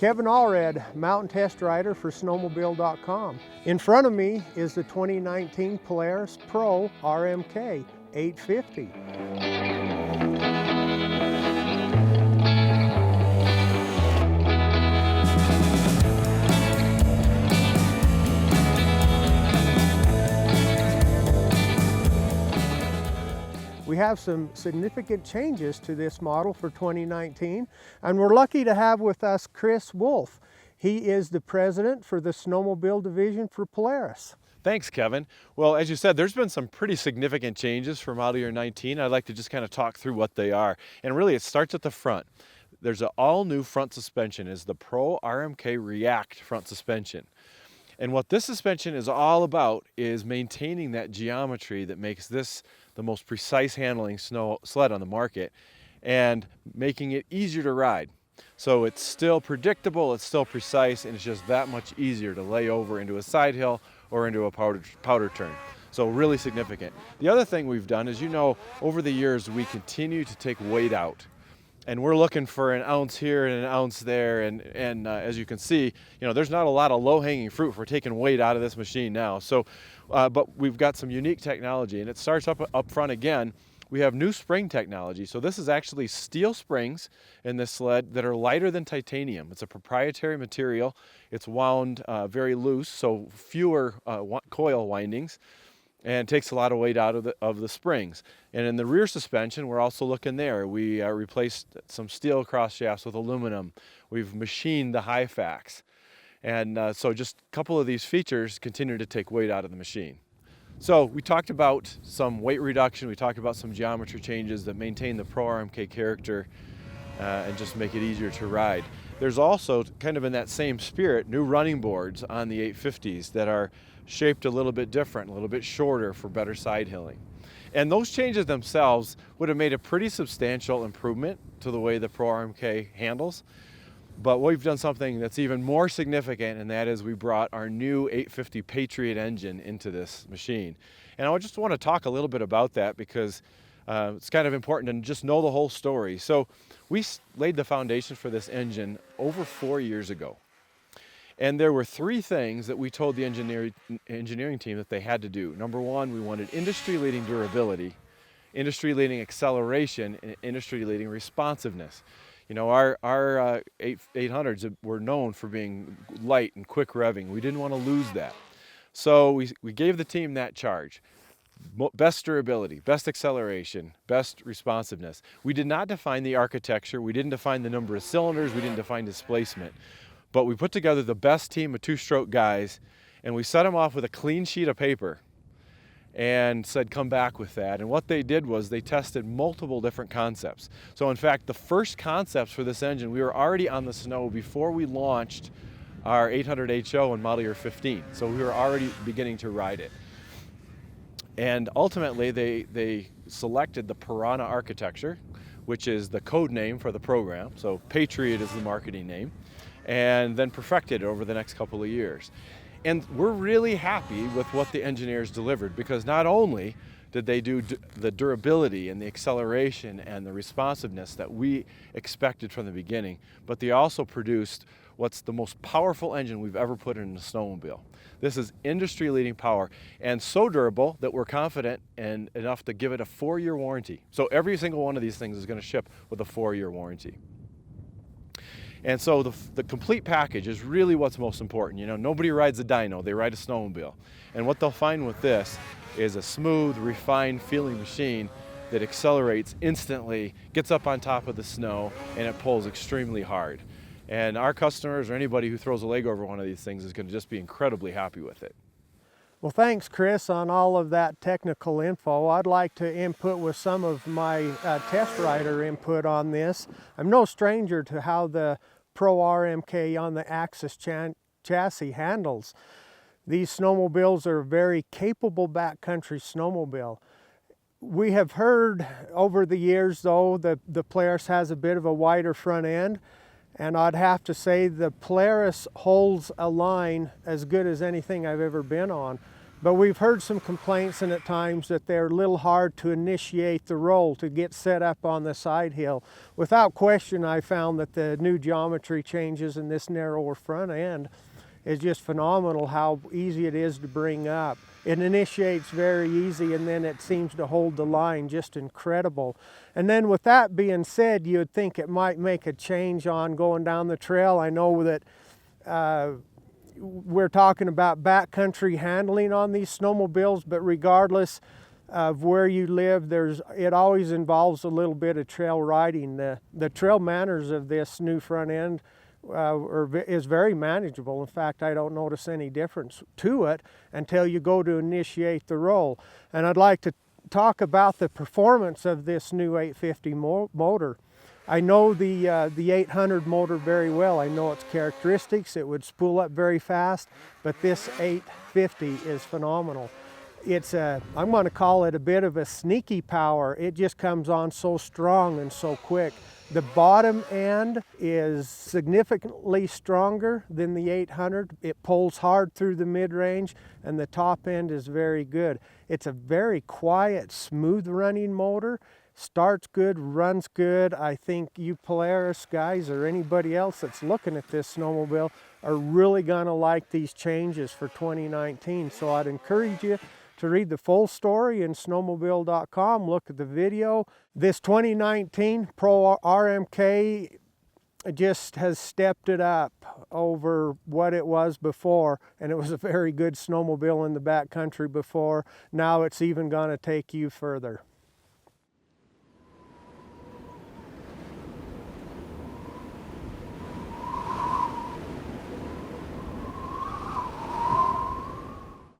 Kevin Allred, mountain test rider for Snowmobile.com. In front of me is the 2019 Polaris Pro-RMK 850. We have some significant changes to this model for 2019, and we're lucky to have with us Chris Wolf. He is the president for the Snowmobile division for Polaris. Thanks, Kevin. Well, as you said, there's been some pretty significant changes for model year 19. I'd like to just kind of talk through what they are. And really, it starts at the front. There's an all-new front suspension. It's the Pro-RMK React front suspension. And what this suspension is all about is maintaining that geometry that makes this the most precise handling snow sled on the market and making it easier to ride. So it's still predictable, it's still precise, and it's just that much easier to lay over into a side hill or into a powder turn. So really significant. The other thing we've done is, you know, over the years we continue to take weight out. And we're looking for an ounce here and an ounce there, and as you can see, you know, there's not a lot of low-hanging fruit for taking weight out of this machine now. So, but we've got some unique technology, and it starts up front again. We have new spring technology. So this is actually steel springs in this sled that are lighter than titanium. It's a proprietary material. It's wound very loose, so fewer coil windings, and takes a lot of weight out of the springs. And in the rear suspension, we're also looking there. We replaced some steel cross shafts with aluminum. We've machined the high facts. And so just a couple of these features continue to take weight out of the machine. So we talked about some weight reduction. We talked about some geometry changes that maintain the Pro-RMK character and just make it easier to ride. There's also, kind of in that same spirit, new running boards on the 850s that are shaped a little bit different, a little bit shorter for better side hilling. And those changes themselves would have made a pretty substantial improvement to the way the Pro-RMK handles. But we've done something that's even more significant, and that is we brought our new 850 Patriot engine into this machine. And I just want to talk a little bit about that because it's kind of important to just know the whole story. So we laid the foundation for this engine over 4 years ago. And there were three things that we told the engineering team that they had to do. Number one, we wanted industry-leading durability, industry-leading acceleration, and industry-leading responsiveness. You know, our 800s were known for being light and quick revving. We didn't want to lose that. So we gave the team that charge. Best durability, best acceleration, best responsiveness. We did not define the architecture. We didn't define the number of cylinders. We didn't define displacement. But we put together the best team of two-stroke guys, and we set them off with a clean sheet of paper and said, come back with that. And what they did was they tested multiple different concepts. So in fact, the first concepts for this engine, we were already on the snow before we launched our 800 HO in model year 15. So we were already beginning to ride it. And ultimately, they selected the Piranha architecture, which is the code name for the program. So Patriot is the marketing name. And then perfected it over the next couple of years. And we're really happy with what the engineers delivered, because not only did they do the durability and the acceleration and the responsiveness that we expected from the beginning, but they also produced what's the most powerful engine we've ever put in a snowmobile. This is industry-leading power and so durable that we're confident and enough to give it a 4-year warranty. So every single one of these things is going to ship with a 4-year warranty. And so the complete package is really what's most important. You know, nobody rides a dyno, they ride a snowmobile. And what they'll find with this is a smooth, refined feeling machine that accelerates instantly, gets up on top of the snow, and it pulls extremely hard. And our customers or anybody who throws a leg over one of these things is going to just be incredibly happy with it. Well, thanks, Chris, on all of that technical info. I'd like to input with some of my test rider input on this. I'm no stranger to how the Pro-RMK on the Axis chassis handles. These snowmobiles are a very capable backcountry snowmobile. We have heard over the years, though, that the Polaris has a bit of a wider front end. And I'd have to say the Polaris holds a line as good as anything I've ever been on. But we've heard some complaints and at times that they're a little hard to initiate the roll, to get set up on the side hill. Without question, I found that the new geometry changes in this narrower front end is just phenomenal how easy it is to bring up. It initiates very easy and then it seems to hold the line just incredible. And then with that being said, you would think it might make a change on going down the trail. I know that we're talking about backcountry handling on these snowmobiles, but regardless of where you live, it always involves a little bit of trail riding. The trail manners of this new front end is very manageable. In fact, I don't notice any difference to it until you go to initiate the roll. And I'd like to talk about the performance of this new 850 motor. I know the 800 motor very well. I know its characteristics. It would spool up very fast, but this 850 is phenomenal. I'm going to call it a bit of a sneaky power. It just comes on so strong and so quick. The bottom end is significantly stronger than the 800. It pulls hard through the mid-range, and the top end is very good. It's a very quiet, smooth running motor. Starts good, runs good. I think you Polaris guys or anybody else that's looking at this snowmobile are really gonna like these changes for 2019. So I'd encourage you to read the full story in Snowmobile.com, look at the video. This 2019 Pro-RMK just has stepped it up over what it was before, and it was a very good snowmobile in the backcountry before. Now it's even gonna take you further.